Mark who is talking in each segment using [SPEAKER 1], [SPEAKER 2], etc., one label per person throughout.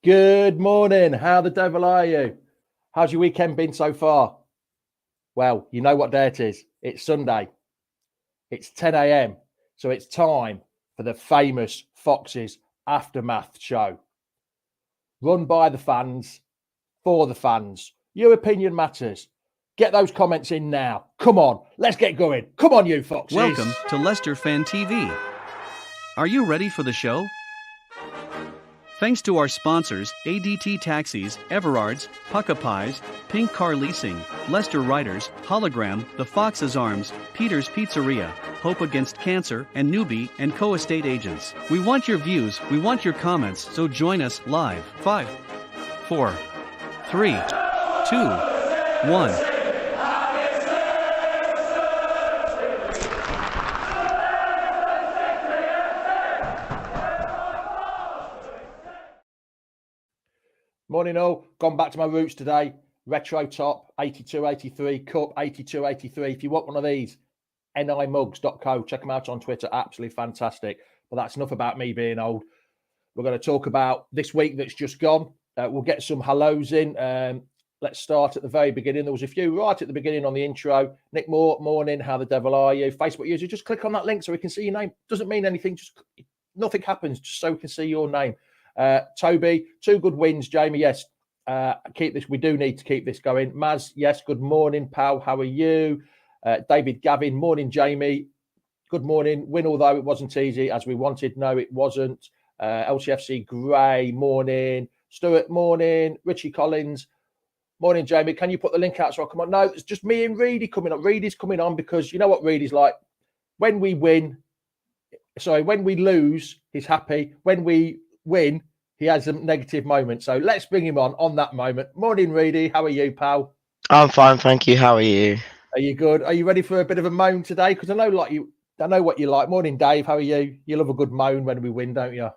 [SPEAKER 1] Good morning. How the devil are you? How's your weekend been so far? Well, you know what day it is. It's Sunday. It's 10 a.m. So it's time for the famous Foxes Aftermath show. Run by the fans, for the fans. Your opinion matters. Get those comments in now. Come on, let's get going. Come on, you Foxes.
[SPEAKER 2] Welcome to Leicester Fan TV. Are you ready for the show? Thanks to our sponsors, ADT Taxis, Everards, Pukka Pies, Pink Car Leasing, Leicester Riders, Hollogram, The Fox's Arms, Peter's Pizzeria, Hope Against Cancer, and Newby Co estate agents. We want your views, we want your comments, so join us live. 5, 4, 3, 2, 1.
[SPEAKER 1] Morning all, gone back to my roots today. Retro top, 82-83, cup, 82-83. If you want one of these, nimugs.co. Check them out on Twitter, absolutely fantastic. But that's enough about me being old. We're going to talk about this week that's just gone. We'll get some hellos in. Let's start at the very beginning. There was a few right at the beginning on the intro. Nick Moore, morning, how the devil are you? Facebook user, just click on that link so we can see your name. Doesn't mean anything, just nothing happens, just so we can see your name. Toby, 2 good wins. Jamie, yes, keep this. We do need to keep this going. Maz, yes, good morning, pal. How are you? David Gavin, morning, Jamie. Good morning. Win, although it wasn't easy as we wanted. No, it wasn't. LCFC Gray, morning. Stuart, morning. Richie Collins, morning, Jamie. Can you put the link out so I come on? No, it's just me and Reedy coming on. Reedy's coming on because you know what Reedy's like. When we lose, he's happy. When we win, he has a negative moment. So let's bring him on that moment. Morning, Reedy. How are you, pal?
[SPEAKER 3] I'm fine, thank you. How are you?
[SPEAKER 1] Are you good? Are you ready for a bit of a moan today? Because I know what you like. Morning, Dave. How are you? You love a good moan when we win, don't you?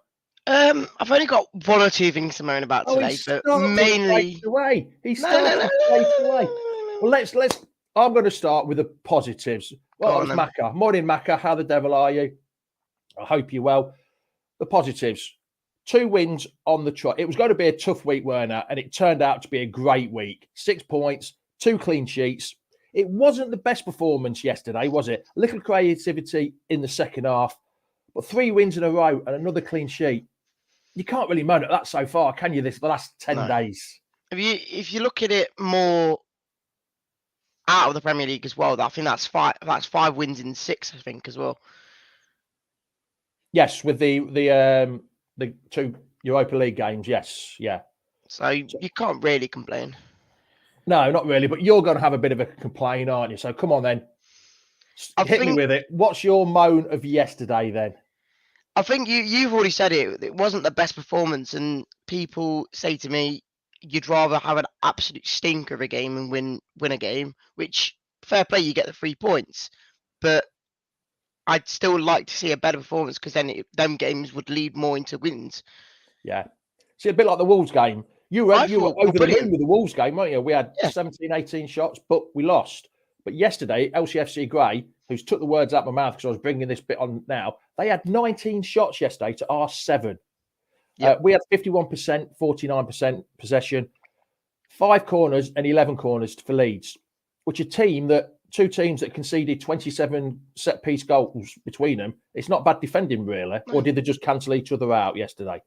[SPEAKER 3] I've only got 1 or 2 things to moan about today, but mainly
[SPEAKER 1] away. He's starting straight away. Well, let's. I'm going to start with the positives. Well, it's Macca. Morning, Macca. How the devil are you? I hope you're well. The positives. 2 wins on the trot. It was going to be a tough week, weren't it? And it turned out to be a great week. 6 points, 2 clean sheets. It wasn't the best performance yesterday, was it? A little creativity in the second half, but 3 wins in a row and another clean sheet. You can't really moan at that so far, can you? The last 10 days.
[SPEAKER 3] If you look at it more out of the Premier League as well, I think that's 5 wins in 6. I think as well.
[SPEAKER 1] Yes, with the 2 Europa League games, yes, yeah.
[SPEAKER 3] So you can't really complain.
[SPEAKER 1] No, not really, but you're going to have a bit of a complaint, aren't you? So come on then. Hit me with it. What's your moan of yesterday then?
[SPEAKER 3] I think you've already said it. It wasn't the best performance, and people say to me, you'd rather have an absolute stinker of a game and win a game, which, fair play, you get the 3 points. But I'd still like to see a better performance because then them games would lead more into wins.
[SPEAKER 1] Yeah. See, a bit like the Wolves game. You were over the moon with the Wolves game, weren't you? We had 17, 18 shots, but we lost. But yesterday, LCFC Gray, who's took the words out of my mouth because I was bringing this bit on now, they had 19 shots yesterday to our 7. Yep. We had 51%, 49% possession, 5 corners and 11 corners for Leeds, which 2 teams that conceded 27 set-piece goals between them. It's not bad defending, really. Or did they just cancel each other out yesterday?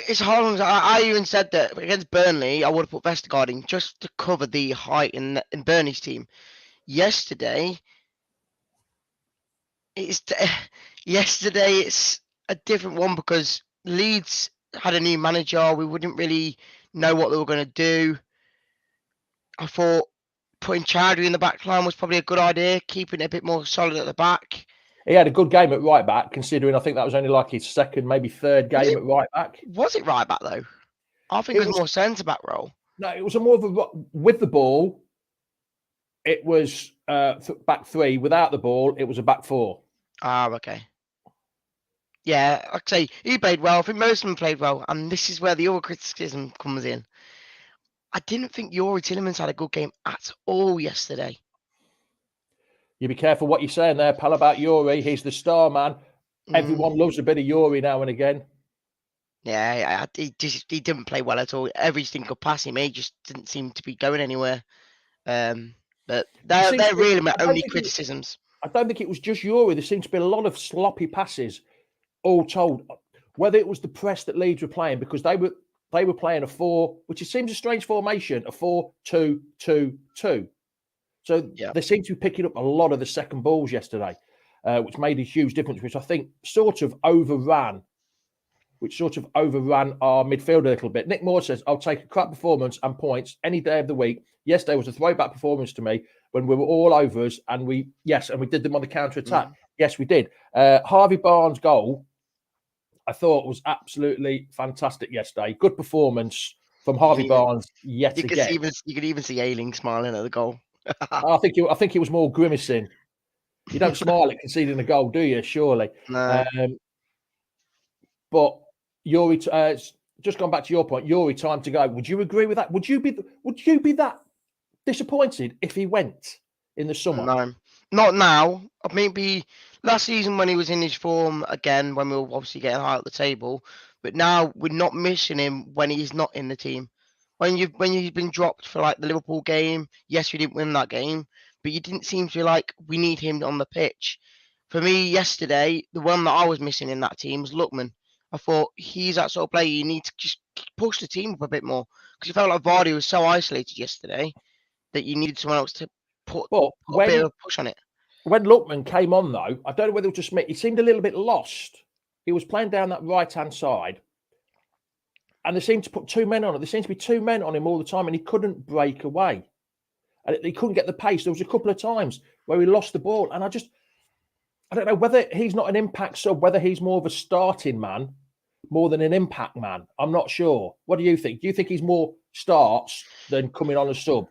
[SPEAKER 3] It's hard. I even said that against Burnley, I would have put Vestergaard in just to cover the height in Burnley's team. Yesterday, it's a different one because Leeds had a new manager. We wouldn't really know what they were going to do. I thought putting Chowdhury in the back line was probably a good idea, keeping it a bit more solid at the back.
[SPEAKER 1] He had a good game at right back, considering I think that was only like his 2nd, maybe 3rd game at right back.
[SPEAKER 3] Was it right back, though? I think it was more centre back role.
[SPEAKER 1] No, it was more of a with the ball. It was back 3. Without the ball, it was a back 4.
[SPEAKER 3] Ah, okay. Yeah, like I say, he played well. I think most of them played well. And this is where the other criticism comes in. I didn't think Youri Tielemans had a good game at all yesterday.
[SPEAKER 1] You be careful what you're saying there, pal, about Youri. He's the star man. Everyone loves a bit of Youri now and again.
[SPEAKER 3] Yeah, he didn't play well at all. Every single pass he made just didn't seem to be going anywhere. But they're really my only criticisms.
[SPEAKER 1] I don't think it was just Yuri. There seemed to be a lot of sloppy passes, all told. Whether it was the press that Leeds were playing, because they were playing a 4, which it seems a strange formation, a 4-2-2-2. So they seemed to be picking up a lot of the second balls yesterday, which made a huge difference, which I think sort of overran our midfield a little bit. Nick Moore says, I'll take a crap performance and points any day of the week. Yesterday was a throwback performance to me when we were all over us and we did them on the counter-attack. Yes, we did. Harvey Barnes' goal, I thought was absolutely fantastic yesterday. Good performance from Harvey Barnes yet again.
[SPEAKER 3] You could even see Ayling smiling at the goal.
[SPEAKER 1] I think he was more grimacing. You don't smile at conceding a goal, do you? Surely.
[SPEAKER 3] No.
[SPEAKER 1] But Yuri, just gone back to your point, Yuri, time to go. Would you agree with that? Would you be that disappointed if he went in the summer?
[SPEAKER 3] No, not now. Maybe last season when he was in his form again, when we were obviously getting high at the table. But now we're not missing him when he's not in the team. When you've been dropped for like the Liverpool game, yes, we didn't win that game, but you didn't seem to like we need him on the pitch. For me, yesterday, the one that I was missing in that team was Lookman. I thought he's that sort of player you need to just push the team up a bit more because you felt like Vardy was so isolated yesterday that you needed someone else to put a bit of a push on it.
[SPEAKER 1] When Lookman came on, though, I don't know whether it was just me. He seemed a little bit lost. He was playing down that right-hand side, and they seemed to put 2 men on it. There seemed to be 2 men on him all the time, and he couldn't break away. And he couldn't get the pace. There was a couple of times where he lost the ball, and I don't know whether he's not an impact sub, whether he's more of a starting man more than an impact man. I'm not sure. What do you think? Do you think he's more starts than coming on as sub?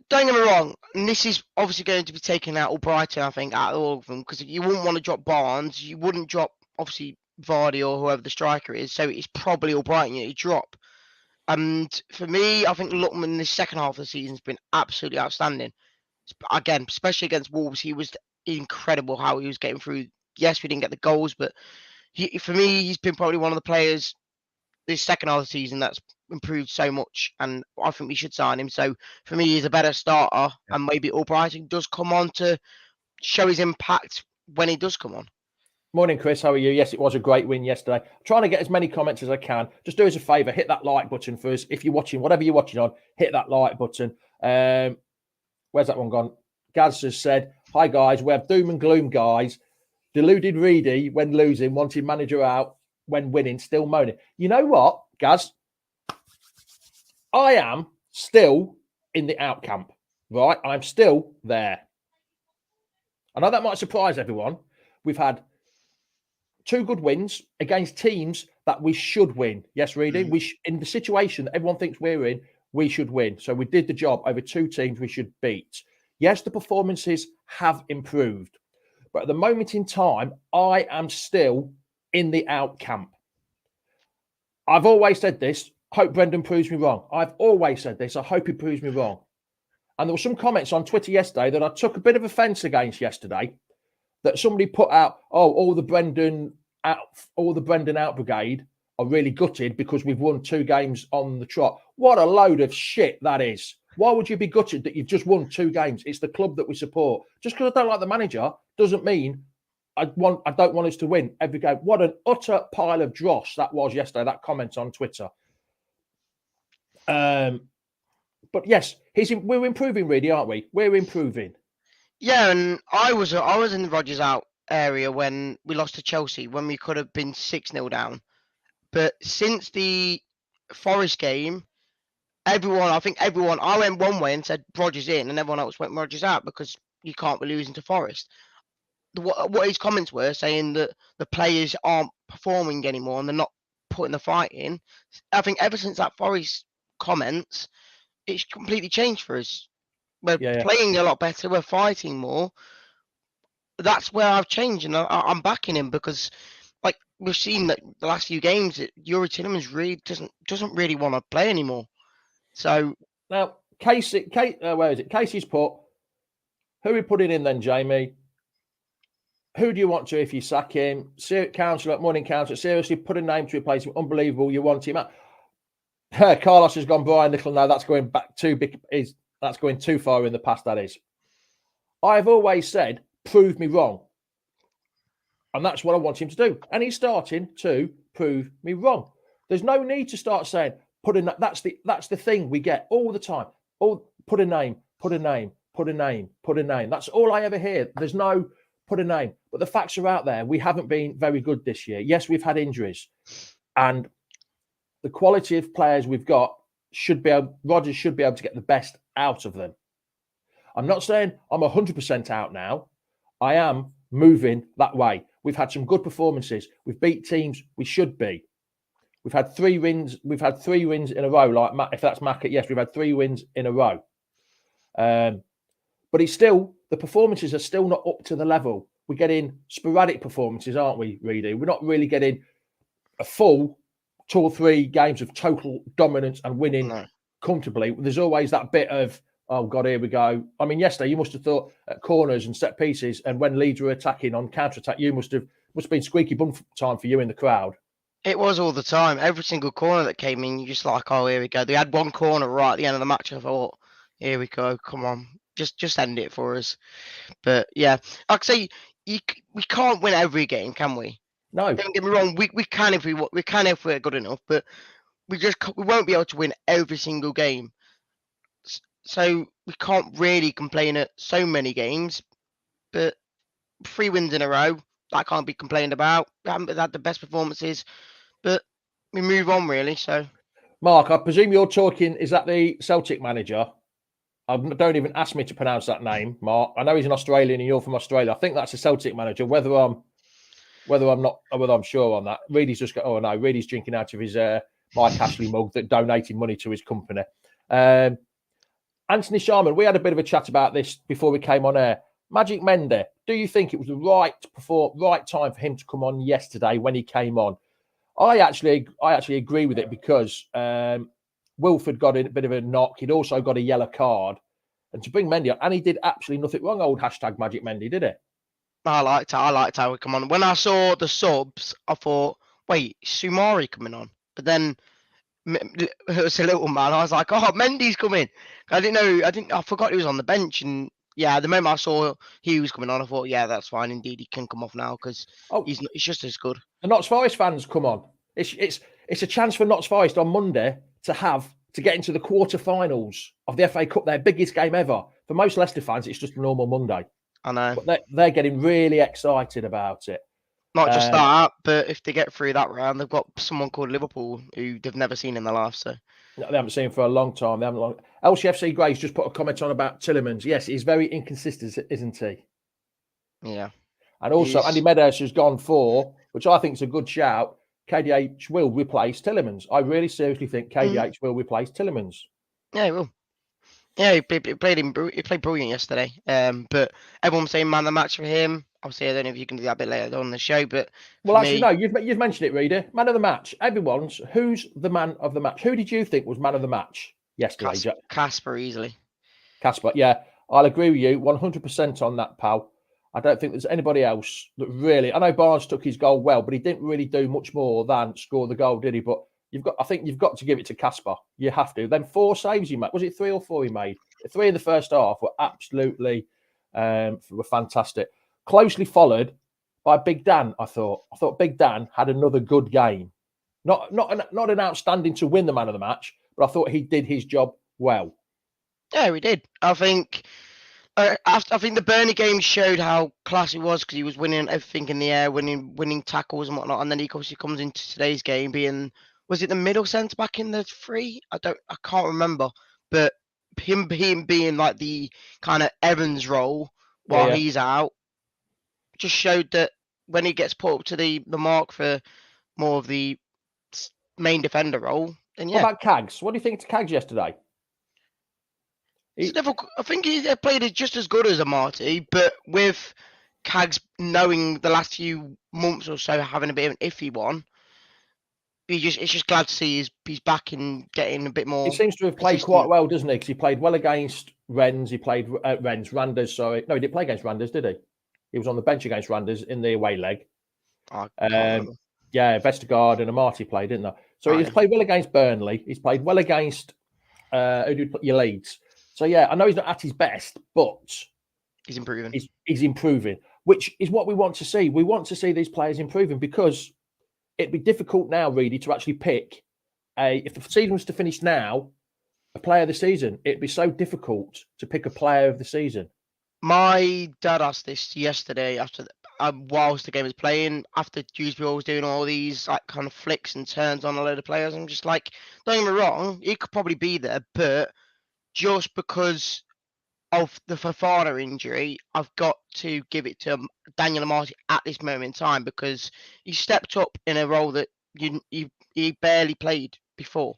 [SPEAKER 3] Don't get me wrong, and this is obviously going to be taken out Brighton, I think, out of all of them, because you wouldn't want to drop Barnes, you wouldn't drop, obviously, Vardy or whoever the striker is, so it's probably all Brighton you drop. And for me, I think Lookman in the second half of the season has been absolutely outstanding. Again, especially against Wolves, he was incredible how he was getting through. Yes, we didn't get the goals, but for me, he's been probably one of the players this second half of the season that's improved so much, and I think we should sign him. So for me, he's a better starter, and maybe Albrighton does come on to show his impact when he does come on.
[SPEAKER 1] Morning, Chris. How are you? Yes, it was a great win yesterday. I'm trying to get as many comments as I can. Just do us a favour, hit that like button for us. If you're watching, whatever you're watching on, hit that like button. Where's that one gone? Gaz has said, hi, guys. We have doom and gloom, guys. Deluded Reedy when losing, wanting manager out when winning, still moaning. You know what, Gaz? I am still in the out camp, right? I'm still there. I know that might surprise everyone. We've had 2 good wins against teams that we should win. Yes, Reedy? In the situation that everyone thinks we're in, we should win. So we did the job over 2 teams we should beat. Yes, the performances have improved. But at the moment in time, I am still in the out camp. I've always said this. Hope Brendan proves me wrong. I've always said this. I hope he proves me wrong. And there were some comments on Twitter yesterday that I took a bit of offence against yesterday. That somebody put out, all the Brendan out brigade are really gutted because we've won 2 games on the trot. What a load of shit that is. Why would you be gutted that you've just won 2 games? It's the club that we support. Just because I don't like the manager doesn't mean I don't want us to win every game. What an utter pile of dross that was yesterday, that comment on Twitter. But yes, we're improving, really, aren't we? We're improving.
[SPEAKER 3] Yeah, and I was in the Rodgers out area when we lost to Chelsea, when we could have been 6-0 down. But since the Forest game, I went one way and said Rodgers in, and everyone else went Rodgers out because you can't be losing to Forest. What his comments were saying that the players aren't performing anymore and they're not putting the fight in. I think ever since that Forest comments, it's completely changed for us. We're playing a lot better. We're fighting more. That's where I've changed, and I'm backing him because, like we've seen that the last few games, Yuri Tielemans really doesn't really want to play anymore. So
[SPEAKER 1] now, Casey, where is it? Casey's put. Who are we putting in then, Jamie? who do you want to if you sack him? Councillor, morning councillor, seriously, put a name to replace him. Unbelievable, you want him out. Carlos has gone Brian Little now. That's going back too big. That's going too far in the past, that is. I've always said, prove me wrong. And that's what I want him to do. And he's starting to prove me wrong. There's no need to start saying, that's the thing we get all the time. Oh, put a name, put a name, put a name, put a name. That's all I ever hear. There's no put a name. But the facts are out there. We haven't been very good this year. Yes, we've had injuries. And the quality of players we've got Rodgers should be able to get the best out of them. I'm not saying I'm 100% out now. I am moving that way. We've had some good performances. We've beat teams we should be. We've had 3 wins. We've had 3 wins in a row. Like if that's Mackett, yes, we've had 3 wins in a row. But the performances are still not up to the level. We're getting sporadic performances, aren't we, Reedy? We're not really getting a full 2 or 3 games of total dominance and winning comfortably. There's always that bit of, oh God, here we go. I mean, yesterday you must have thought at corners and set pieces, and when Leeds were attacking on counter attack, must have been squeaky bum time for you in the crowd.
[SPEAKER 3] It was all the time. Every single corner that came in, you're just like, oh, here we go. They had one corner right at the end of the match. I thought, here we go. Come on, just end it for us. But yeah, like I say, we can't win every game, can we?
[SPEAKER 1] No.
[SPEAKER 3] Don't get me wrong. We can if we're good enough, but we won't be able to win every single game. So we can't really complain at so many games, but 3 wins in a row, that can't be complained about. We haven't had the best performances, but we move on really. So,
[SPEAKER 1] Mark, I presume you're talking. Is that the Celtic manager? Don't even ask me to pronounce that name, Mark. I know he's an Australian and you're from Australia. I think that's the Celtic manager. Whether I'm sure on that. Reedy's just got. Oh no, Reedy's drinking out of his Mike Ashley mug that donated money to his company. Anthony Sharman, we had a bit of a chat about this before we came on air. Magic Mendy, do you think it was the right time for him to come on yesterday when he came on? I actually agree with it because Wilford got a bit of a knock. He'd also got a yellow card. And to bring Mendy on, and he did absolutely nothing wrong, old hashtag Magic Mendy, did it?
[SPEAKER 3] I liked how he come on. When I saw the subs, I thought, wait, Sumari coming on? But then it was a little man. I was like, oh, Mendy's coming. I forgot he was on the bench. And yeah, the moment I saw he was coming on, I thought, yeah, that's fine. Indeed, he can come off now because he's just as good.
[SPEAKER 1] The Notts Forest fans come on. It's a chance for Notts Forest on Monday to get into the quarterfinals of the FA Cup, their biggest game ever. For most Leicester fans, it's just a normal Monday.
[SPEAKER 3] I know.
[SPEAKER 1] But they're getting really excited about it.
[SPEAKER 3] Not just that, but if they get through that round, they've got someone called Liverpool who they've never seen in their life. So
[SPEAKER 1] they haven't seen for a long time. LCFC Grace just put a comment on about Tillemans. Yes, he's very inconsistent, isn't he?
[SPEAKER 3] Yeah.
[SPEAKER 1] And also, Andy Meadows has gone for, which I think is a good shout, KDH will replace Tillemans. I really seriously think KDH will replace Tillemans.
[SPEAKER 3] Yeah, he will. Yeah, he played brilliant yesterday. But everyone was saying man of the match for him. Obviously, I don't know if you can do that a bit later on the show, but
[SPEAKER 1] no, you've mentioned it, Reader. Man of the match. Who's the man of the match? Who did you think was man of the match yesterday?
[SPEAKER 3] Casper easily.
[SPEAKER 1] Casper, yeah, I'll agree with you 100% on that, pal. I don't think there's anybody else that really. I know Barnes took his goal well, but he didn't really do much more than score the goal, did he? But I think you've got to give it to Casper. You have to. Then 4 saves he made. Was it 3 or 4 he made? 3 in the first half were absolutely were fantastic. Closely followed by Big Dan. I thought Big Dan had another good game. Not an outstanding to win the man of the match, but I thought he did his job well.
[SPEAKER 3] Yeah, he did. I think the Burnley game showed how classy he was because he was winning everything in the air, winning tackles and whatnot. And then he obviously comes into today's game being, was it the middle centre back in the 3? I can't remember, but him being like the kind of Evans role while he's out just showed that when he gets put up to the mark for more of the main defender role, then yeah.
[SPEAKER 1] What about Cags? What do you think to Cags yesterday?
[SPEAKER 3] I think he played it just as good as Amati, but with Cags knowing the last few months or so having a bit of an iffy one, it's just glad to see he's back and getting a bit more.
[SPEAKER 1] He seems to have played quite well, doesn't he? Because he played well against Randers. Sorry, no, he didn't play against Randers, did he? He was on the bench against Randers in the away leg.
[SPEAKER 3] I can't remember.
[SPEAKER 1] Yeah, Vestergaard and Amati played, didn't they? So he's
[SPEAKER 3] yeah.
[SPEAKER 1] played well against Burnley. He's played well against who did your Leeds. So yeah, I know he's not at his best, but
[SPEAKER 3] He's improving.
[SPEAKER 1] He's improving, which is what we want to see. We want to see these players improving because it'd be difficult now, really, to actually pick if the season was to finish now, a player of the season. It'd be so difficult to pick a player of the season.
[SPEAKER 3] My dad asked this yesterday after whilst the game was playing, after Dewsbury was doing all these like kind of flicks and turns on a load of players. I'm just like, don't get me wrong, he could probably be there, but just because of the Fofana injury, I've got to give it to Daniel Amati at this moment in time because he stepped up in a role that he barely played before.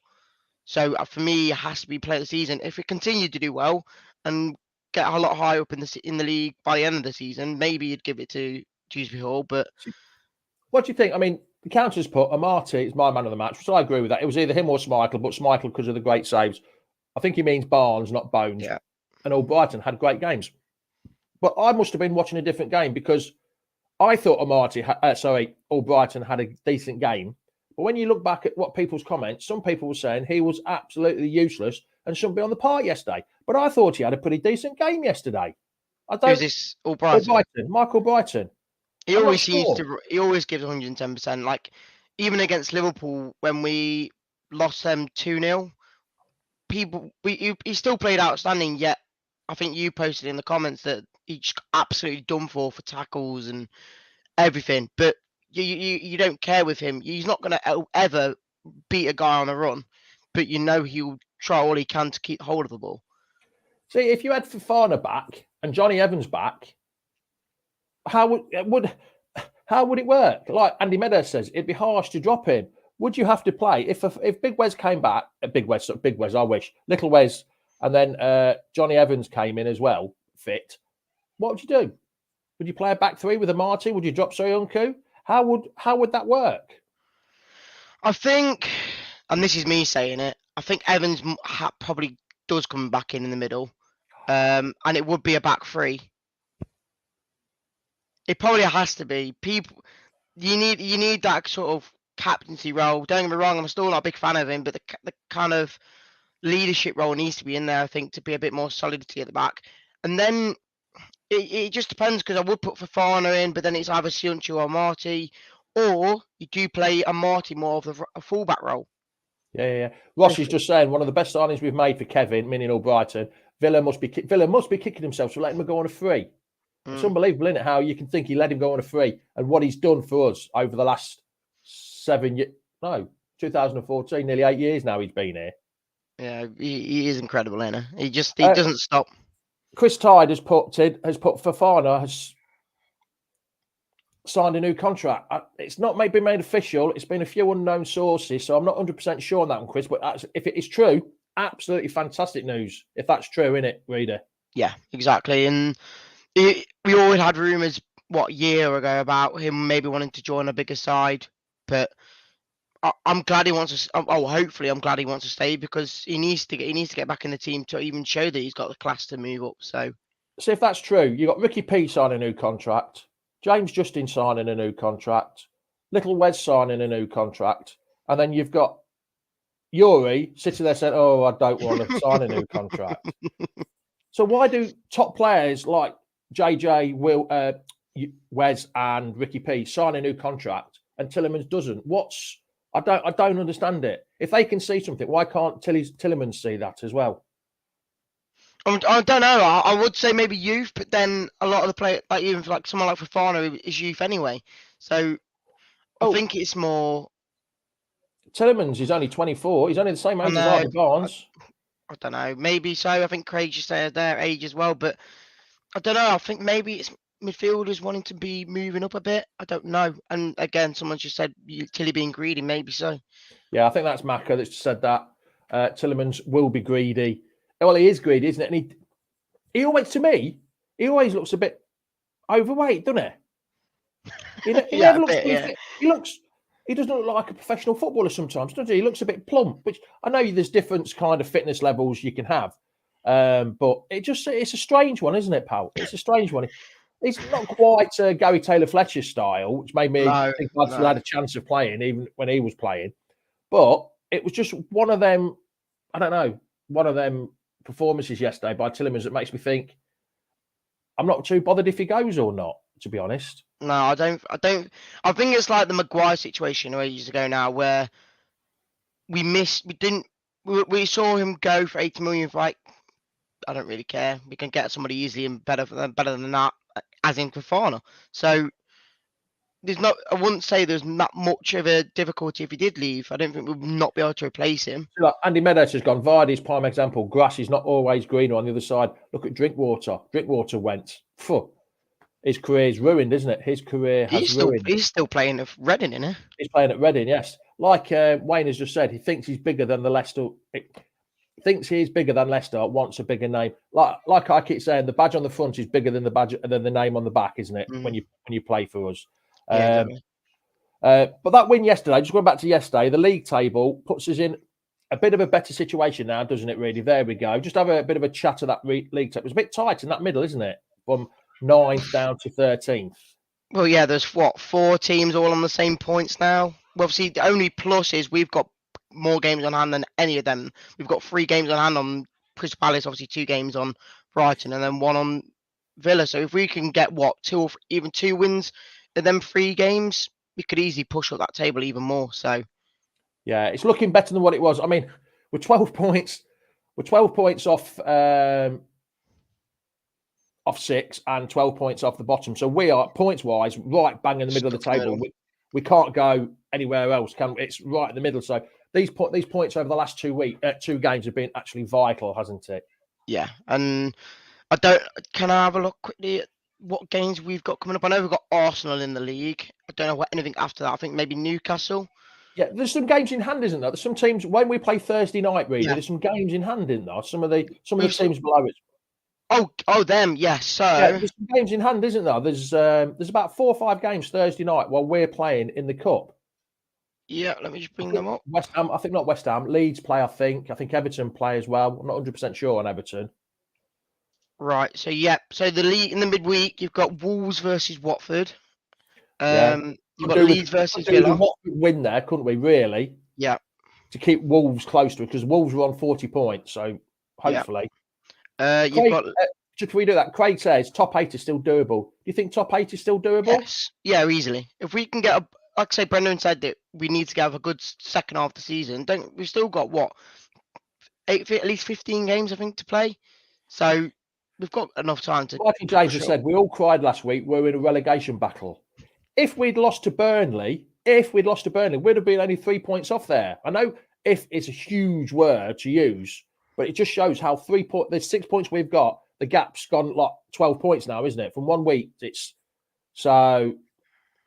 [SPEAKER 3] So for me, it has to be player of the season. If we continue to do well and get a lot higher up in the league by the end of the season, maybe you'd give it to Dewsbury Hall. But
[SPEAKER 1] what do you think? I mean, the counter's put Amati is my man of the match, so I agree with that. It was either him or Schmeichel, but Schmeichel because of the great saves. I think he means Barnes, not Bones.
[SPEAKER 3] Yeah.
[SPEAKER 1] And Albrighton had great games. But I must have been watching a different game because I thought Albrighton had a decent game. But when you look back at what people's comments, some people were saying he was absolutely useless and shouldn't be on the park yesterday. But I thought he had a pretty decent game yesterday.
[SPEAKER 3] Who's this? Albrighton?
[SPEAKER 1] Michael Brighton.
[SPEAKER 3] He always seems to. He always gives 110%. Like even against Liverpool when we lost them 2-0, he still played outstanding. Yet I think you posted in the comments that he's absolutely done for tackles and everything. But you don't care with him. He's not going to ever beat a guy on a run, but you know he'll try all he can to keep hold of the ball.
[SPEAKER 1] See, if you had Fofana back and Johnny Evans back, how would it work? Like Andy Meadows says, it'd be harsh to drop him. Would you have to play if Big Wes came back? Big Wes, I wish Little Wes, and then Johnny Evans came in as well, fit. What would you do? Would you play a back three with Amati? Would you drop Soyuncu? How would that work?
[SPEAKER 3] I think, and this is me saying it, I think Evans probably does come back in the middle, and it would be a back three. It probably has to be. People, you need that sort of captaincy role. Don't get me wrong, I'm still not a big fan of him, but the kind of leadership role needs to be in there, I think, to be a bit more solidity at the back. And then it just depends because I would put Fofana in, but then it's either Soyuncu or Marty, or you do play a Marty more of a fullback role.
[SPEAKER 1] Yeah. Ross is just saying one of the best signings we've made for Kevin, meaning Albrighton. Villa must be kicking himself for letting him go on a free. It's unbelievable, isn't it? How you can think he let him go on a free and what he's done for us over the last 2014, nearly 8 years now he's been here.
[SPEAKER 3] Yeah, he is incredible, isn't he? He doesn't stop.
[SPEAKER 1] Chris Tide has put Fofana has signed a new contract. It's not been made official. It's been a few unknown sources, so I'm not 100% sure on that one, Chris. But if it is true, absolutely fantastic news. If that's true, innit, reader?
[SPEAKER 3] Yeah, exactly. And we always had rumours, a year ago about him maybe wanting to join a bigger side. But I'm glad he wants to. Hopefully, I'm glad he wants to stay because he needs to get back in the team to even show that he's got the class to move up. So
[SPEAKER 1] if that's true, you got Ricky P signing a new contract, James Justin signing a new contract, Little Wes signing a new contract, and then you've got Yuri sitting there saying, "Oh, I don't want to sign a new contract." So why do top players like JJ, Wes, and Ricky P sign a new contract and Tielemans doesn't? I don't understand it. If they can see something, why can't Tielemans see that as well?
[SPEAKER 3] I don't know. I would say maybe youth, but then a lot of the players, like someone like Fofana, is youth anyway. So I think it's more.
[SPEAKER 1] Tielemans is only 24. He's only the same age as Harvey Barnes.
[SPEAKER 3] I don't know. Maybe so. I think Craig just said their age as well, but I don't know. I think maybe it's midfielders wanting to be moving up a bit. I don't know. And again, someone just said Tilly being greedy. Maybe so.
[SPEAKER 1] Yeah, I think that's Macca that said that. Tielemans will be greedy. Well, he is greedy, isn't it? And he always, to me, he always looks a bit overweight, doesn't he? He never looks. He doesn't look like a professional footballer sometimes, does he? He looks a bit plump, which I know there's different kind of fitness levels you can have. But it's a strange one, isn't it, pal? It's a strange one. It's not quite Gary Taylor-Fletcher style, which made me
[SPEAKER 3] No,
[SPEAKER 1] think I'd still had a chance of playing even when he was playing. But it was just one of them, I don't know, one of them performances yesterday by Tillemans that makes me think I'm not too bothered if he goes or not, to be honest.
[SPEAKER 3] No, I don't. I think it's like the Maguire situation where years ago now, where we saw him go for 80 million. Like, I don't really care. We can get somebody easily and better than that, as in Fofana. So I wouldn't say there's not much of a difficulty if he did leave. I don't think we would not be able to replace him.
[SPEAKER 1] Like Andy Meadows has gone. Vardy's prime example. Grass is not always greener on the other side. Look at Drinkwater. Drinkwater went. Phew. His career's ruined, isn't it? His career has ruined.
[SPEAKER 3] He's still playing at Reading, isn't he?
[SPEAKER 1] He's playing at Reading, yes. Like Wayne has just said, he thinks he's bigger than the Leicester. Thinks he is bigger than Leicester. Wants a bigger name. Like I keep saying, the badge on the front is bigger than the name on the back, isn't it? When you play for us.
[SPEAKER 3] Yeah,
[SPEAKER 1] but that win yesterday, just going back to yesterday, the league table puts us in a bit of a better situation now, doesn't it? Really, there we go. Just have a bit of a chat of that league table. It was a bit tight in that middle, isn't it? From 9th down to 13th.
[SPEAKER 3] Well, yeah, there's 4 teams all on the same points now. Well, obviously, the only plus is we've got more games on hand than any of them. We've got 3 games on hand on Crystal Palace, obviously 2 games on Brighton, and then 1 on Villa. So if we can get 2 or even 2 wins in them 3 games, we could easily push up that table even more. So
[SPEAKER 1] yeah, it's looking better than what it was. I mean, we're 12 points. We're 12 points off 6 and 12 points off the bottom. So we are points-wise right bang in the middle of the table. We can't go anywhere else. It's right in the middle. So these points over the last 2 games have been actually vital, hasn't it?
[SPEAKER 3] Yeah, and can I have a look quickly at what games we've got coming up? I know we've got Arsenal in the league. I don't know anything after that. I think maybe Newcastle.
[SPEAKER 1] Yeah, there's some games in hand, isn't there? There's some teams when we play Thursday night, really. There's some games in hand, isn't there? Some of the teams below it.
[SPEAKER 3] Oh, them, yes. So
[SPEAKER 1] there's some games in hand, isn't there? There's about 4 or 5 games Thursday night while we're playing in the cup.
[SPEAKER 3] Yeah, let me just bring them up.
[SPEAKER 1] West Ham, I think not West Ham. Leeds play, I think. I think Everton play as well. I'm not 100% sure on Everton.
[SPEAKER 3] Right. So So the league in the midweek, you've got Wolves versus Watford. You've got Leeds versus Villa.
[SPEAKER 1] Win there, couldn't we? Really?
[SPEAKER 3] Yeah.
[SPEAKER 1] To keep Wolves close to it, because Wolves were on 40 points. So hopefully.
[SPEAKER 3] You've got.
[SPEAKER 1] Just we do that. Craig says top 8 is still doable. Do you think top 8 is still doable?
[SPEAKER 3] Yes. Yeah, easily. If we can get like I say, Brendan said that we need to have a good second half of the season. We've still got at least 15 games, I think, to play. So we've got enough time to.
[SPEAKER 1] Like James has said, we all cried last week. We're in a relegation battle. If we'd lost to Burnley, we'd have been only 3 points off there. I know if it's a huge word to use, but it just shows how there's 6 points we've got. The gap's gone like 12 points now, isn't it? From 1 week. So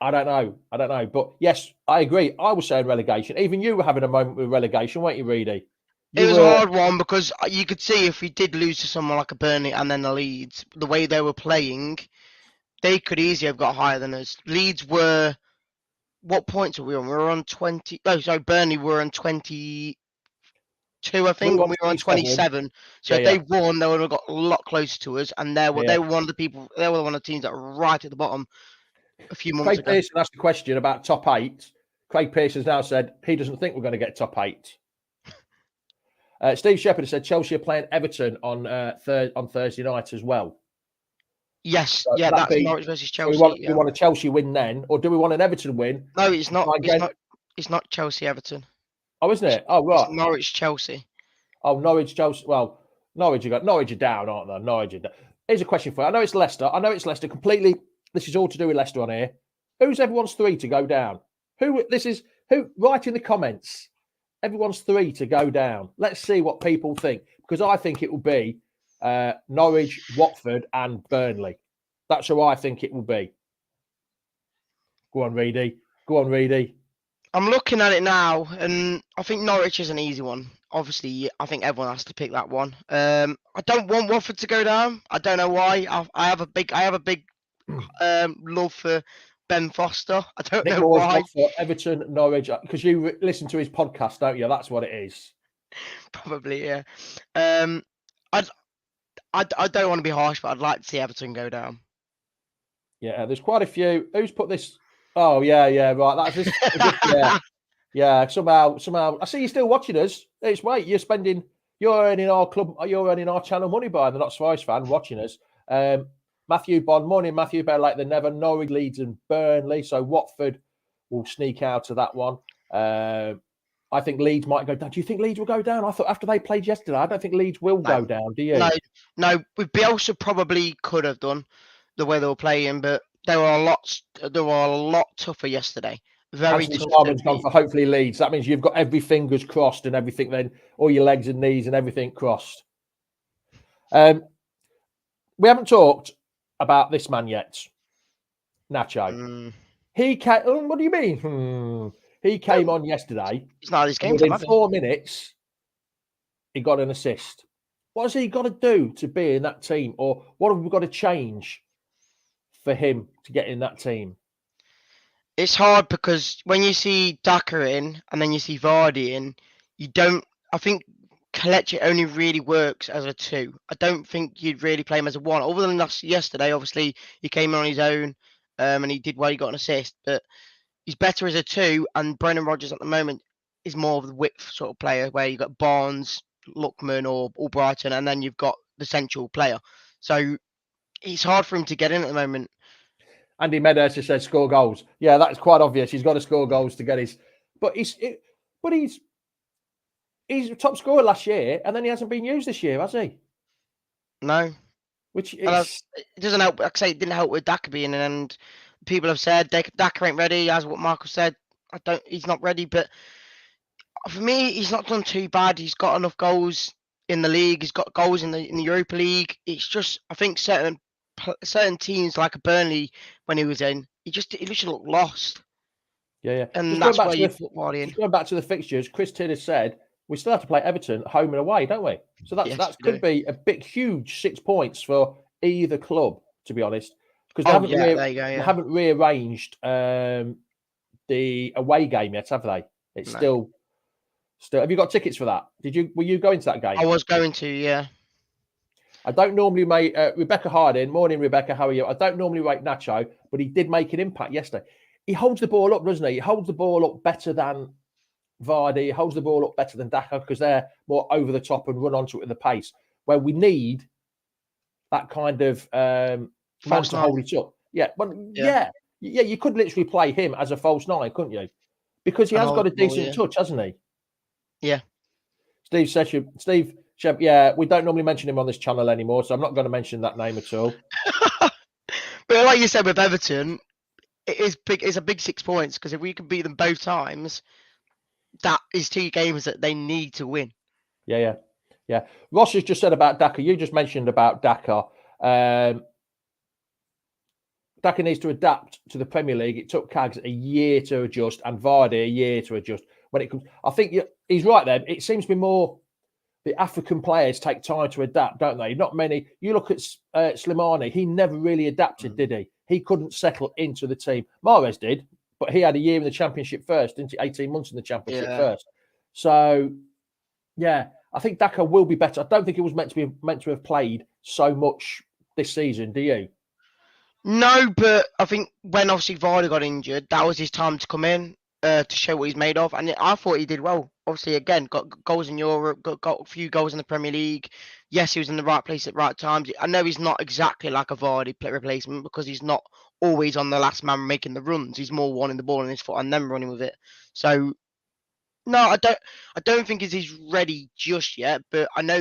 [SPEAKER 1] I don't know. But yes, I agree. I was saying relegation. Even you were having a moment with relegation, weren't you, Reedy?
[SPEAKER 3] It was a hard one because you could see if we did lose to someone like a Burnley and then the Leeds, the way they were playing, they could easily have got higher than us. Leeds were, what points were we on? We were on 20. Oh, sorry, Burnley were on 22, I think, and we were on 27. So if they won, they would have got a lot closer to us. And they were one of the teams that were right at the bottom a few months ago.
[SPEAKER 1] Craig Pearson asked a question about top 8. Craig Pearson has now said he doesn't think we're going to get top 8. Steve Shepherd has said Chelsea are playing Everton on Thursday night as well.
[SPEAKER 3] Yes, so that's Norwich versus Chelsea.
[SPEAKER 1] We want a Chelsea win then, or do we want an Everton win?
[SPEAKER 3] No, it's not. It's not Chelsea Everton.
[SPEAKER 1] Oh, isn't it? Oh, right.
[SPEAKER 3] It's Norwich Chelsea.
[SPEAKER 1] Oh, Norwich Chelsea. Well, Norwich are down, aren't they? Norwich are down. Here's a question for you. I know it's Leicester. Completely. This is all to do with Leicester on here. Who's everyone's 3 to go down? Who? Write in the comments. Everyone's 3 to go down. Let's see what people think, because I think it will be Norwich, Watford, and Burnley. That's who I think it will be. Go on, Reedy.
[SPEAKER 3] I'm looking at it now, and I think Norwich is an easy one. Obviously, I think everyone has to pick that one. I don't want Watford to go down. I don't know why. I have a big love for Ben Foster. I don't know why.
[SPEAKER 1] Everton, Norwich, because you listen to his podcast, don't you? That's what it is.
[SPEAKER 3] Probably, yeah. I don't want to be harsh, but I'd like to see Everton go down.
[SPEAKER 1] Yeah, there's quite a few. Who's put this? Oh, yeah, right. That's this. Yeah. Somehow. I see you're still watching us. It's wait, you're earning our channel money by the Not Spice fan watching us. Matthew Bond, morning, Matthew. Better late than never. Norwich, Leeds, and Burnley. So Watford will sneak out of that one. I think Leeds might go down. Do you think Leeds will go down? I thought after they played yesterday, I don't think Leeds will go down. Do you?
[SPEAKER 3] No. With Bielsa probably could have done the way they were playing, but they were a lot tougher yesterday. Very
[SPEAKER 1] Anthony
[SPEAKER 3] tough.
[SPEAKER 1] Sharman's gone for hopefully Leeds. That means you've got every fingers crossed and everything. Then all your legs and knees and everything crossed. We haven't talked about this man yet, Nacho. He came. What do you mean? He came on yesterday.
[SPEAKER 3] It's not his game.
[SPEAKER 1] Within 4 minutes, he got an assist. What has he got to do to be in that team, or what have we got to change for him to get in that team?
[SPEAKER 3] It's hard because when you see Daka in and then you see Vardy in, you don't. I think Kelechi only really works as a 2. I don't think you'd really play him as a 1. Other than yesterday, obviously he came in on his own, and he did well. He got an assist, but he's better as a 2. And Brendan Rodgers at the moment is more of the width sort of player, where you've got Barnes, Lookman, or Brighton, and then you've got the central player. So it's hard for him to get in at the moment.
[SPEAKER 1] Andy Meadows said score goals. Yeah, that's quite obvious. He's got to score goals to get his. But he's a top scorer last year, and then he hasn't been used this year, has he?
[SPEAKER 3] No.
[SPEAKER 1] Which
[SPEAKER 3] it doesn't help. Like I say, it didn't help with Daka being in, and people have said Daka ain't ready. As what Michael said, he's not ready. But for me, he's not done too bad. He's got enough goals in the league. He's got goals in the Europa League. It's just, I think certain teams like a Burnley, when he was in, he just looked lost.
[SPEAKER 1] Yeah.
[SPEAKER 3] And that's where you put Vardy in.
[SPEAKER 1] Going back to the fixtures, Chris Tidd has said we still have to play Everton home and away, don't we? So that could be a huge 6 points for either club, to be honest, because they haven't rearranged the away game yet, have they? It's still. Have you got tickets for that? Were you going to that game?
[SPEAKER 3] I was going to, yeah.
[SPEAKER 1] I don't normally make Rebecca Harding. Morning, Rebecca. How are you? I don't normally rate Nacho, but he did make an impact yesterday. He holds the ball up, doesn't he? He holds the ball up better than Vardy. He holds the ball up better than Daka because they're more over the top and run onto it with the pace. Where we need that kind of man to hold it up. Yeah. You could literally play him as a false 9, couldn't you? Because he has got a decent touch, hasn't he?
[SPEAKER 3] Yeah.
[SPEAKER 1] Steve Shep, yeah, we don't normally mention him on this channel anymore, so I'm not going to mention that name at all.
[SPEAKER 3] But like you said with Everton, it is big. It's a big 6 points because if we can beat them both times, that is 2 games that they need to win.
[SPEAKER 1] Yeah. Ross has just said about Daka. You just mentioned about Daka. Daka needs to adapt to the Premier League. It took Cags a year to adjust and Vardy a year to adjust. When it comes, I think he's right there. It seems to be more the African players take time to adapt, don't they? Not many. You look at Slimani. He never really adapted, did he? He couldn't settle into the team. Mahrez did, but he had a year in the Championship first, didn't he? 18 months in the Championship first. So, yeah, I think Daka will be better. I don't think he was meant to have played so much this season. Do you?
[SPEAKER 3] No, but I think when obviously Vardy got injured, that was his time to come in to show what he's made of, and I thought he did well. Obviously, again, got goals in Europe, got a few goals in the Premier League. Yes, he was in the right place at the right times. I know he's not exactly like a Vardy replacement because he's not always on the last man making the runs. He's more wanting the ball in his foot and then running with it. So, no, I don't think he's ready just yet. But I know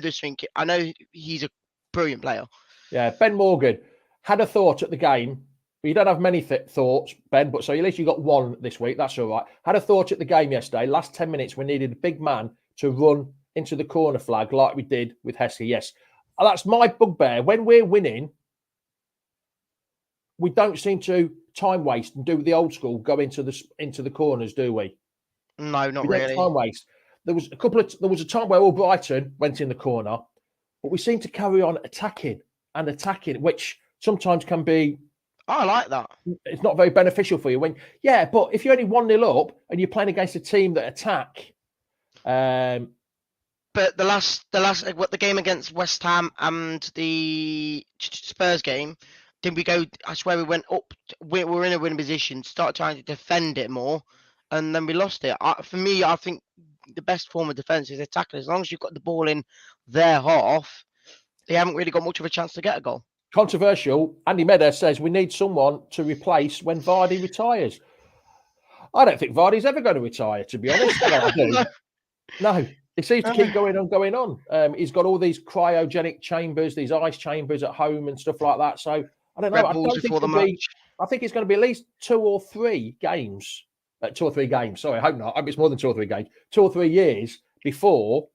[SPEAKER 3] he's a brilliant player.
[SPEAKER 1] Yeah, Ben Morgan had a thought at the game. You don't have many thoughts, Ben, but so at least you got one this week. That's all right. Had a thought at the game yesterday. Last 10 minutes, we needed a big man to run into the corner flag like we did with Heskey. Yes, that's my bugbear. When we're winning, we don't seem to time waste and do the old school, go into the corners, do we?
[SPEAKER 3] No, not really.
[SPEAKER 1] Time waste. There was a time where all Brighton went in the corner, but we seem to carry on attacking, which sometimes can be.
[SPEAKER 3] I like that.
[SPEAKER 1] It's not very beneficial for you but if you're only 1-0 up and you're playing against a team that attack.
[SPEAKER 3] But the game against West Ham and the Spurs game, Did we go? I swear we went up. We were in a winning position. Started trying to defend it more, and then we lost it. For me, I think the best form of defence is attacking. As long as you've got the ball in their half, they haven't really got much of a chance to get a goal.
[SPEAKER 1] Controversial. Andy Medder says we need someone to replace when Vardy retires. I don't think Vardy's ever going to retire, to be honest. Well, I do. No, it seems to keep going on. He's got all these cryogenic chambers, these ice chambers at home and stuff like that. So I don't know. I think it's going to be at least 2 or 3 games. 2 or 3 games. Sorry, I hope not. I hope it's more than 2 or 3 games. 2 or 3 years before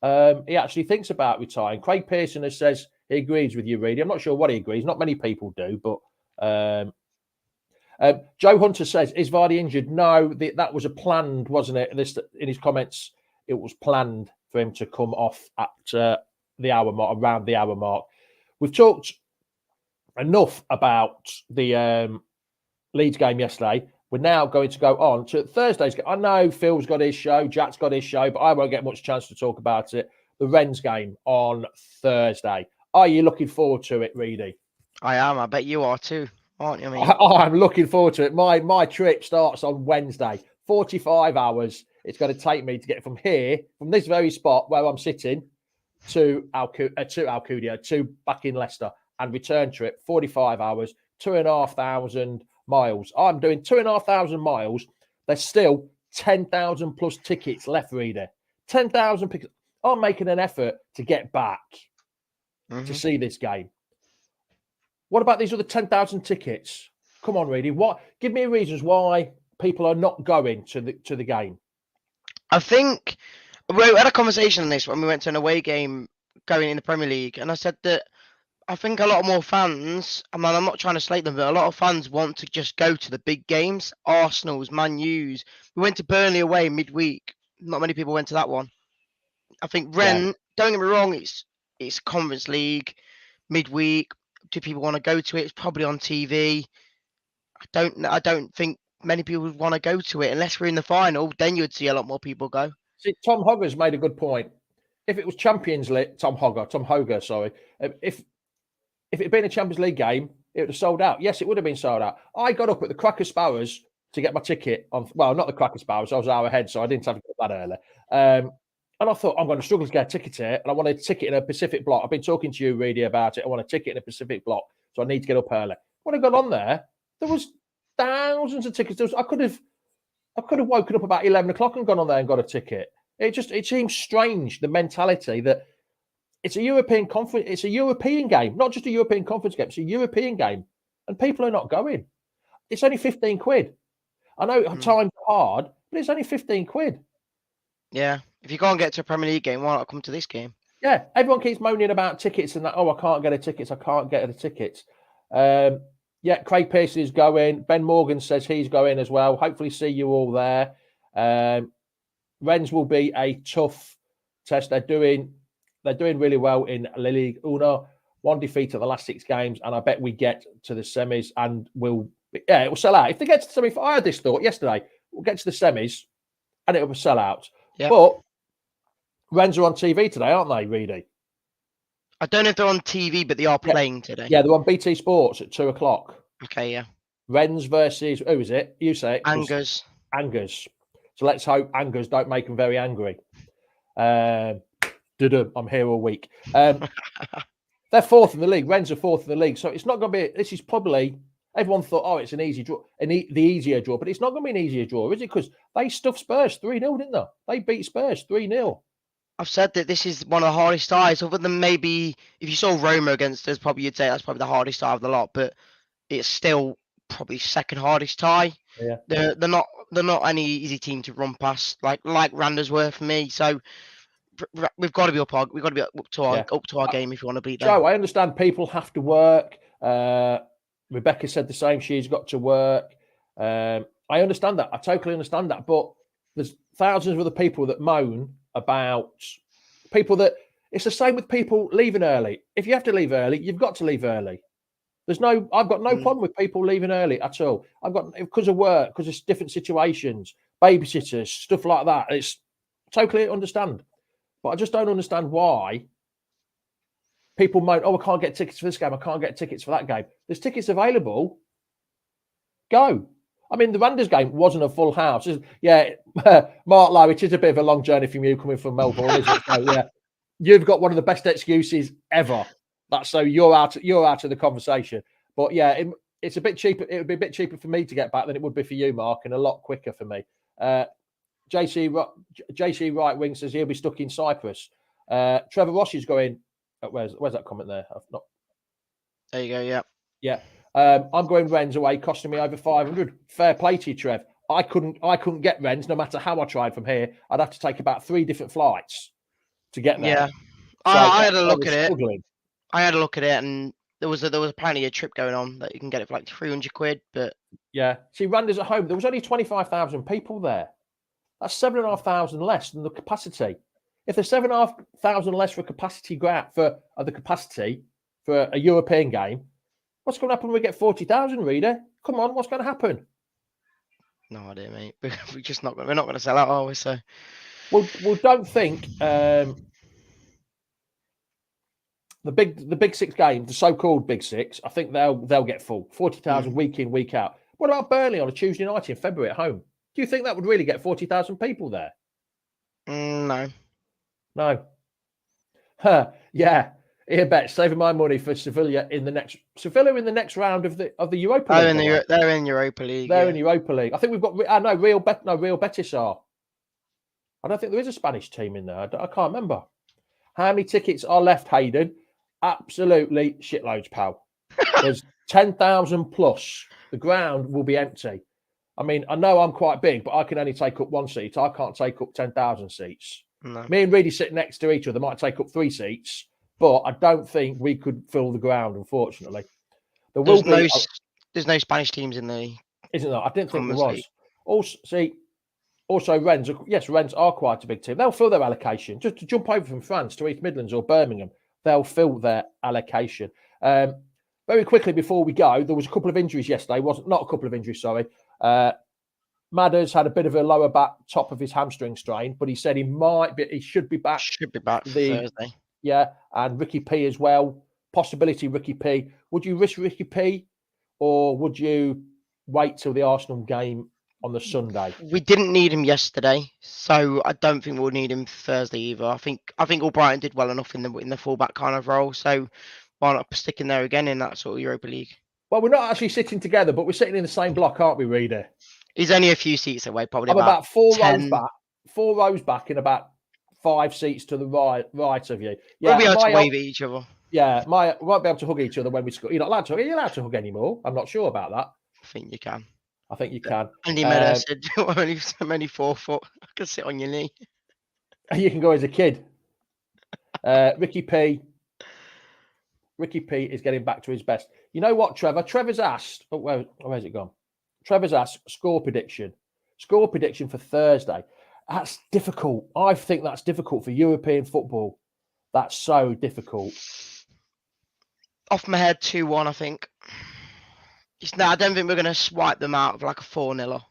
[SPEAKER 1] he actually thinks about retiring. Craig Pearson says he agrees with you, Reedy. I'm not sure what he agrees. Not many people do, but Joe Hunter says, is Vardy injured? No, that was a planned, wasn't it? This in his comments, it was planned for him to come off at the hour mark, around the hour mark. We've talked enough about the Leeds game yesterday. We're now going to go on to Thursday's game. I know Phil's got his show, Jack's got his show, but I won't get much chance to talk about it. The Rennes game on Thursday. Are you looking forward to it, Reedy?
[SPEAKER 3] I am. I bet you are too, aren't you?
[SPEAKER 1] I'm looking forward to it. My trip starts on Wednesday. 45 hours it's going to take me to get from here, from this very spot where I'm sitting, to Alcúdia, to back in Leicester, and return trip, 45 hours, 2,500 miles. I'm doing 2,500 miles. There's still 10,000 plus tickets left, Reader. 10,000 tickets. I'm making an effort to get back to see this game. What about these other 10,000 tickets? Come on, Reedy. Give me reasons why people are not going to the game.
[SPEAKER 3] I think we had a conversation on this when we went to an away game going in the Premier League, and I said that I think a lot more fans, I mean, I'm not trying to slate them, but a lot of fans want to just go to the big games. Arsenal's, Man U's. We went to Burnley away midweek. Not many people went to that one. I think Rennes, don't get me wrong, it's Conference League, midweek. Do people want to go to it? It's probably on TV. I don't think many people would want to go to it unless we're in the final. Then you'd see a lot more people go.
[SPEAKER 1] See, Tom Hogger's made a good point. If it was Champions League, Tom Hogger, sorry. If it had been a Champions League game, it would have sold out. Yes, it would have been sold out. I got up at the Cracker Sparrows to get my ticket on. Well, not the Cracker Sparrows. I was an hour ahead, so I didn't have to get that early. And I thought, I'm going to struggle to get a ticket here. And I want a ticket in a Pacific block. I've been talking to you, Reedy, about it. I want a ticket in a Pacific block. So I need to get up early. When I got on there was thousands of tickets. I could have woken up about 11 o'clock and gone on there and got a ticket. It seems strange, the mentality that it's a European conference. It's a European game, not just a European conference game. It's a European game. And people are not going. It's only 15 quid. I know times are hard, but it's only 15 quid.
[SPEAKER 3] Yeah. If you can't get to a Premier League game, why not come to this game?
[SPEAKER 1] Yeah. Everyone keeps moaning about tickets and that. Oh, I can't get a ticket. I can't get the tickets. Yeah, Craig Pearson is going. Ben Morgan says he's going as well. Hopefully see you all there. Rennes will be a tough test. They're doing really well in La Ligue 1. 1 defeat at the last 6 games, and I bet we get to the semis and it will sell out. If they get to the semi, I had this thought yesterday. We'll get to the semis and it will sell out. Yep. But Rennes are on TV today, aren't they, Reedy?
[SPEAKER 3] I don't know if they're on TV, but they are playing today.
[SPEAKER 1] Yeah, they're on BT Sports at 2:00.
[SPEAKER 3] Okay, yeah.
[SPEAKER 1] Rennes versus, who is it? You say it.
[SPEAKER 3] Angers.
[SPEAKER 1] So let's hope Angers don't make them very angry. I'm here all week. They're 4th in the league. Rennes are 4th in the league. So it's not going to be, this is probably, everyone thought, it's an easy draw, the easier draw, but it's not going to be an easier draw, is it? Because they stuffed Spurs 3-0, didn't they? They beat Spurs 3-0.
[SPEAKER 3] I've said that this is one of the hardest ties, other than maybe if you saw Roma against us, probably you'd say that's probably the hardest tie of the lot, but it's still probably second hardest tie.
[SPEAKER 1] Yeah.
[SPEAKER 3] They're not any easy team to run past, like Randers were for me. So we've got to be up to our game if you want to beat them.
[SPEAKER 1] Joe, I understand people have to work. Rebecca said the same. She's got to work. I understand that. I totally understand that. But there's thousands of other people that moan about people that it's the same with people leaving early. If you have to leave early, you've got to leave early. I've got no problem with people leaving early at all. Because of work, because of different situations, babysitters, stuff like that. It's totally understand. But I just don't understand why people moan, oh, I can't get tickets for this game. I can't get tickets for that game. There's tickets available. Go. I mean, the Randers game wasn't a full house. Yeah, Mark Lowe, it is a bit of a long journey from you coming from Melbourne, isn't it? So, yeah, you've got one of the best excuses ever. That's so you're out of the conversation. But yeah, it's a bit cheaper. It would be a bit cheaper for me to get back than it would be for you, Mark, and a lot quicker for me. JC Right Wing says he'll be stuck in Cyprus. Trevor Ross is going. Where's that comment there? I've not.
[SPEAKER 3] There you go. Yeah.
[SPEAKER 1] Yeah. I'm going Rennes away, costing me over 500. Fair play to you, Trev. I couldn't get Rennes no matter how I tried from here. I'd have to take about 3 different flights to get there.
[SPEAKER 3] Yeah. So I had a look at it. I had a look at it, and there was apparently a trip going on that you can get it for like 300 quid. But
[SPEAKER 1] yeah, see, Randers at home, there was only 25,000 people there. That's 7,500 less than the capacity. If there's 7,500 less for capacity for the capacity for a European game, what's going to happen when we get 40,000, Reader? Come on, what's going to happen?
[SPEAKER 3] No idea, mate. We're not going to sell out, are we? So,
[SPEAKER 1] well, don't think the big 6 games, the so-called big 6. I think they'll get full 40,000 week in, week out. What about Burnley on a Tuesday night in February at home? Do you think that would really get 40,000 people there?
[SPEAKER 3] No.
[SPEAKER 1] Yeah. Here, bet saving my money for Sevilla in the next round of the Europa League.
[SPEAKER 3] They're in Europa League.
[SPEAKER 1] They're in Europa League. I think we've got Real Betis are. I don't think there is a Spanish team in there. I can't remember. How many tickets are left, Hayden? Absolutely shitloads, pal. There's 10,000 plus. The ground will be empty. I mean, I know I'm quite big, but I can only take up 1 seat. I can't take up 10,000 seats.
[SPEAKER 3] No.
[SPEAKER 1] Me and Reedy sit next to each other. Might take up 3 seats, but I don't think we could fill the ground, unfortunately.
[SPEAKER 3] There's no Spanish teams in the...
[SPEAKER 1] Isn't there? I didn't think there was. Also, Rennes are quite a big team. They'll fill their allocation. Just to jump over from France to East Midlands or Birmingham, they'll fill their allocation. Very quickly before we go, there was a couple of injuries yesterday. Not a couple of injuries, sorry. Madders had a bit of a lower back, top of his hamstring strain, but he said he should be back.
[SPEAKER 3] Thursday.
[SPEAKER 1] Yeah, and Ricky P as well. Possibility Ricky P. Would you risk Ricky P, or would you wait till the Arsenal game on the Sunday?
[SPEAKER 3] We didn't need him yesterday, so I don't think we'll need him Thursday either. I think Albrighton did well enough in the fullback kind of role, so why not stick in there again in that sort of Europa League?
[SPEAKER 1] Well, we're not actually sitting together, but we're sitting in the same block, aren't we, Reader?
[SPEAKER 3] He's only a few seats away, probably.
[SPEAKER 1] I'm about 4 rows back. 4 rows back, and about 5 seats to the right of you. Yeah,
[SPEAKER 3] we'll be able to wave at each other.
[SPEAKER 1] Yeah, we won't be able to hug each other when we score. You're not allowed to. Are you allowed to hug anymore? I'm not sure about that.
[SPEAKER 3] I think you can.
[SPEAKER 1] I think you can.
[SPEAKER 3] Andy Miller said, I'm only 4 foot. I can sit on your knee.
[SPEAKER 1] You can go as a kid. Ricky P is getting back to his best. You know what, Trevor? Trevor's asked. Oh, where's it gone? Trevor's asked score prediction. Score prediction for Thursday. That's difficult. I think that's difficult for European football. That's so difficult.
[SPEAKER 3] Off my head, 2-1, I think. I don't think we're going to swipe them out of like a 4-0.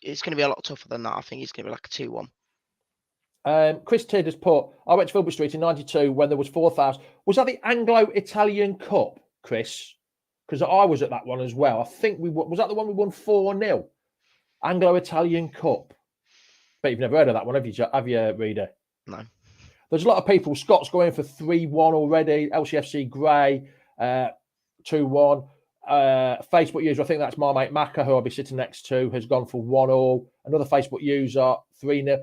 [SPEAKER 3] It's going to be a lot tougher than that. I think it's going to be like a 2-1.
[SPEAKER 1] Chris Tidd has put, I went to Filbert Street in 92 when there was 4,000. Was that the Anglo-Italian Cup, Chris? Because I was at that one as well. I think was that the one we won 4-0? Anglo-Italian Cup. But you've never heard of that one, have you, Reader?
[SPEAKER 3] No.
[SPEAKER 1] There's a lot of people. Scott's going for 3-1 already. LCFC Grey, 2-1. Facebook user, I think that's my mate Macca, who I'll be sitting next to, has gone for 1-1. Another Facebook user, 3-0.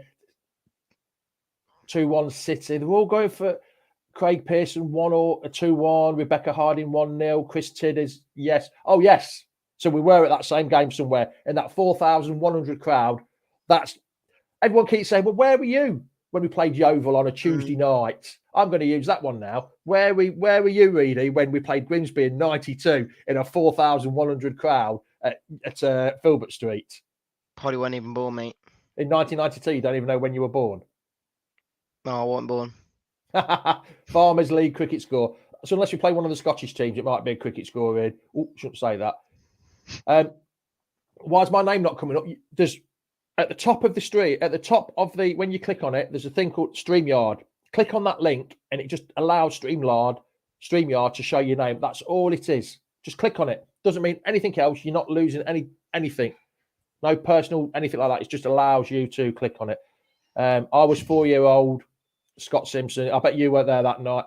[SPEAKER 1] 2-1 City. They're all going for Craig Pearson 1-2, 2-1. Rebecca Harding 1-0. Chris Tidd is yes. Oh yes. So we were at that same game somewhere in that 4,100 crowd. That's everyone keeps saying, well, where were you when we played Yeovil on a Tuesday night? I'm going to use that one now. Where were you, Reedy, when we played Grimsby in 92 in a 4,100 crowd at Filbert Street?
[SPEAKER 3] Probably weren't even born, mate.
[SPEAKER 1] In 1992, you don't even know when you were born.
[SPEAKER 3] No, I wasn't born.
[SPEAKER 1] Farmers League cricket score. So unless you play one of the Scottish teams, it might be a cricket score in. Oh, shouldn't say that. Why is my name not coming up? There's at the top of the street, when you click on it, there's a thing called StreamYard. Click on that link, and it just allows StreamYard to show your name. That's all it is. Just click on it. Doesn't mean anything else. You're not losing anything. No personal, anything like that. It just allows you to click on it. I was 4-year-old Scott Simpson. I bet you were there that night.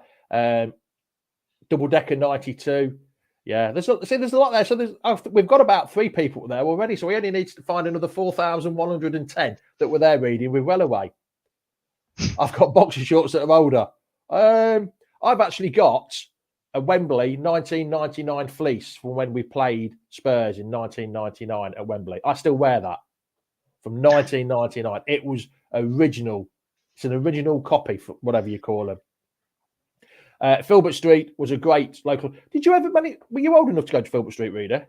[SPEAKER 1] Double decker 92. Yeah, there's a lot there. So we've got about 3 people there already. So we only need to find another 4,110 that were there reading. We're well away. I've got boxer shorts that are older. I've actually got a Wembley 1999 fleece from when we played Spurs in 1999 at Wembley. I still wear that from 1999. It was original. It's an original copy, for whatever you call them. Filbert Street was a great local. Did you ever? Were you old enough to go to Filbert Street, Reader?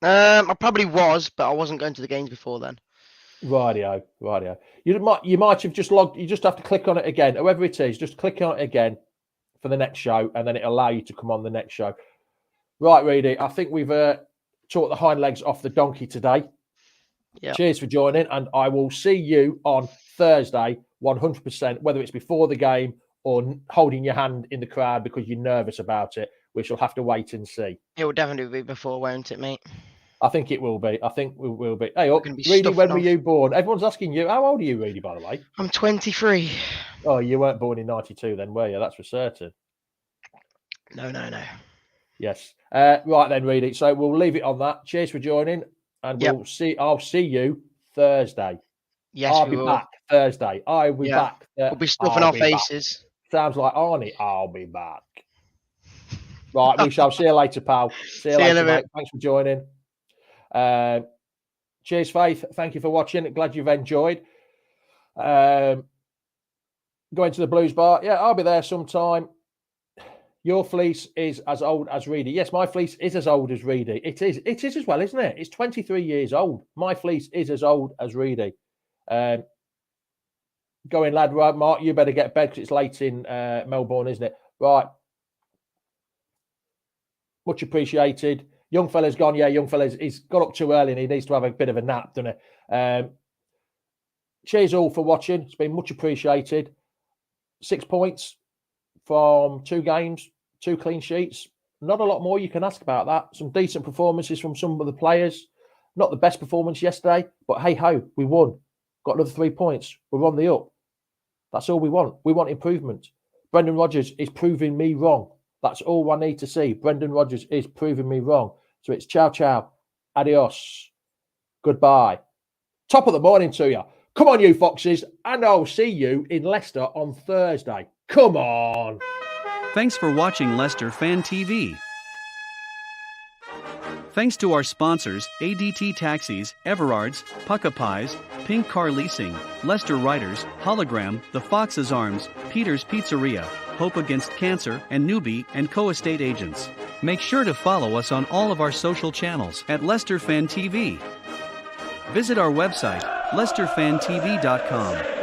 [SPEAKER 3] I probably was, but I wasn't going to the games before then.
[SPEAKER 1] Rightio. You might have just logged. You just have to click on it again, whoever it is. Just click on it again for the next show, and then it'll allow you to come on the next show. Right, Reedy, I think we've taught the hind legs off the donkey today. Yep. Cheers for joining, and I will see you on Thursday, 100%, whether it's before the game or holding your hand in the crowd because you're nervous about it. We shall have to wait and see.
[SPEAKER 3] It will definitely be before, won't it, mate?
[SPEAKER 1] I think it will be. I think we will be. Hey, Reedy, when were you born? Everyone's asking you. How old are you, Reedy, by the way?
[SPEAKER 3] I'm 23.
[SPEAKER 1] Oh, you weren't born in 92 then, were you? That's for certain.
[SPEAKER 3] No.
[SPEAKER 1] Yes. Right then, Reedy. So we'll leave it on that. Cheers for joining, and I'll see you Thursday.
[SPEAKER 3] Yes,
[SPEAKER 1] I'll be back Thursday. I will be back.
[SPEAKER 3] We'll be stuffing our faces.
[SPEAKER 1] Sounds like Arnie. I'll be back. Right, we shall see you later, pal. See you later, mate. Thanks for joining. Cheers, Faith. Thank you for watching. Glad you've enjoyed. Going to the Blues Bar. Yeah, I'll be there sometime. Your fleece is as old as Reedy. Yes, my fleece is as old as Reedy. It is as well, isn't it? It's 23 years old. My fleece is as old as Reedy. Going, lad. Right, Mark, you better get bed because it's late in Melbourne, isn't it? Right. Much appreciated. Young fella's gone. Yeah, young fella's he's got up too early and he needs to have a bit of a nap, doesn't he? Cheers all for watching. It's been much appreciated. 6 points from 2 games, 2 clean sheets. Not a lot more you can ask about that. Some decent performances from some of the players. Not the best performance yesterday, but hey ho, we won. Got another 3 points. We're on the up. That's all we want. We want improvement. Brendan Rodgers is proving me wrong. That's all I need to see. Brendan Rodgers is proving me wrong. So it's ciao, ciao, adios, goodbye. Top of the morning to you. Come on, you foxes, and I'll see you in Leicester on Thursday. Come on.
[SPEAKER 2] Thanks for watching Leicester Fan TV. Thanks to our sponsors, ADT Taxis, Everards, Pukka Pies, Pink Car Leasing, Leicester Riders, Hollogram, The Fox's Arms, Peter's Pizzeria, Hope Against Cancer, and Newby Co estate agents. Make sure to follow us on all of our social channels at Leicester Fan TV. Visit our website, leicesterfantv.com.